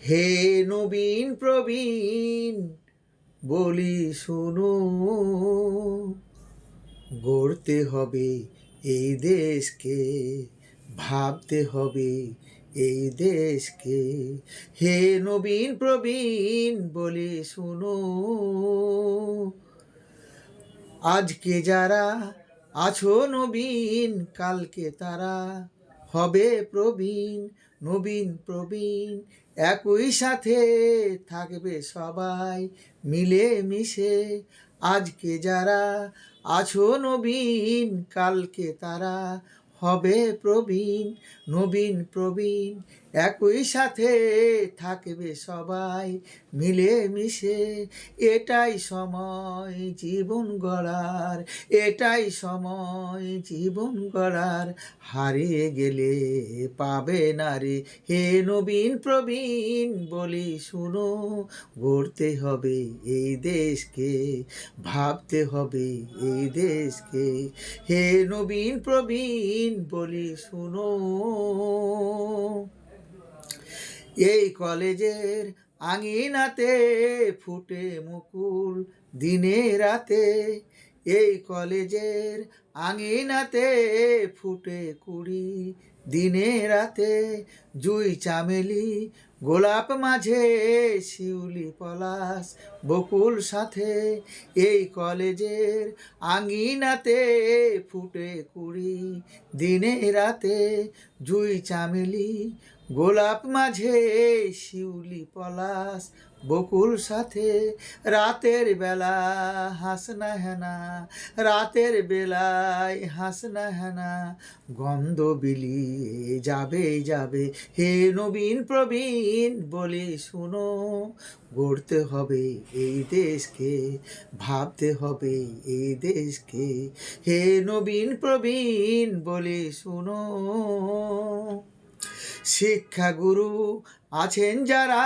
হে নবীন প্রবীণ বলি শুনো, গড়তে হবে এই দেশকে, ভাবতে হবে এই দেশকে। হে নবীন প্রবীণ বলি শুনো, আজকে যারা আছো নবীন, কালকে তারা হবে প্রবীণ। নবীন প্রবীণ একই সাথে থাকবে সবাই মিলে মিশে। আজকে যারা আছো নবীন, কালকে তারা হবে প্রবীণ। নবীন প্রবীণ একই সাথে থাকবে সবাই মিলে মিশে। এটাই সময় জীবন গড়ার, এটাই সময় জীবন গড়ার, হারিয়ে গেলে পাবে না রে। হে নবীন প্রবীণ বলি শুনো, গড়তে হবে এই দেশকে, ভাবতে হবে এই দেশকে। হে নবীন প্রবীণ বলি শুনো, এই কলেজের আঙিনাতে ফুটে মুকুল দিনে রাতে। এই কলেজের আঙিনাতে ফুটে কুড়ি দিনে রাতে। জুই চামেলি গোলাপ মাঝে শিউলি পলাশ বকুল সাথে। এই কলেজের আঙিনাতে ফুটে কুড়ি দিনে রাতে। জুই চামেলি গোলাপ মাঝে শিউলি পলাশ বকুল সাথে। রাতের বেলা হাসনা হেনা, রাতের বেলায় হাসনা হেনা, গন্ধ বিলিয়ে যাবে যাবে। হে নবীন প্রবীণ বলি শুনো, গড়তে হবে এই দেশকে, ভাবতে হবে এই দেশকে। হে নবীন প্রবীণ বলি শুনো, শিক্ষাগুরু আছেন যারা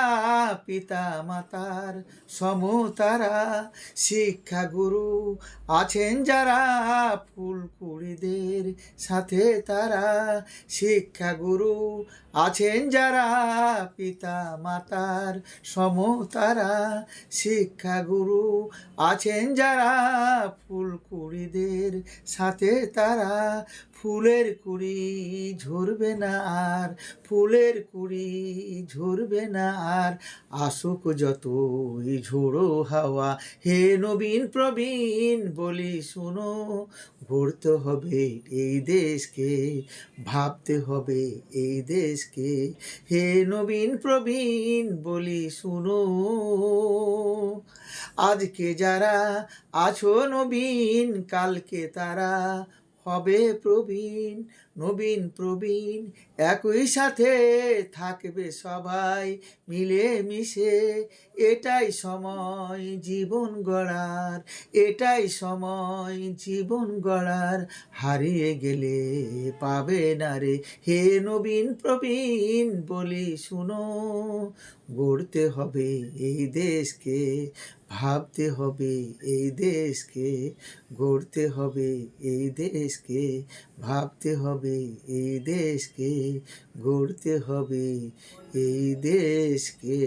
পিতা মাতার সমতারা। শিক্ষাগুরু আছেন যারা ফুলকুড়িদের সাথে তারা। শিক্ষাগুরু আছেন যারা পিতা মাতার সমতারা। শিক্ষাগুরু আছেন যারা ফুলকুড়িদের সাথে তারা। ফুলের কুড়ি ঝরবে না আর, ফুলের কুড়ি ঝরবে না আর, আসুক যতই ঝোড়ো হাওয়া। হে নবীন প্রবীণ বলি শুনো, গড়তে হবে এই দেশকে, ভাবতে হবে এই দেশকে। হে নবীন প্রবীণ বলি শুনো, আজকে যারা আছো নবীন, কালকে তারা হবে প্রবীণ। নবীন প্রবীণ একই সাথে থাকবে সবাই মিলে মিশে। এটাই সময় জীবন গড়ার, এটাই সময় জীবন গড়ার, হারিয়ে গেলে পাবে না রে। হে নবীন প্রবীণ বলি শুনো, গড়তে হবে এই দেশকে, ভাবতে হবে এই দেশকে। গড়তে হবে এই দেশকে, ভাবতে হবে এই দেশকে। গড়তে হবে এই দেশকে।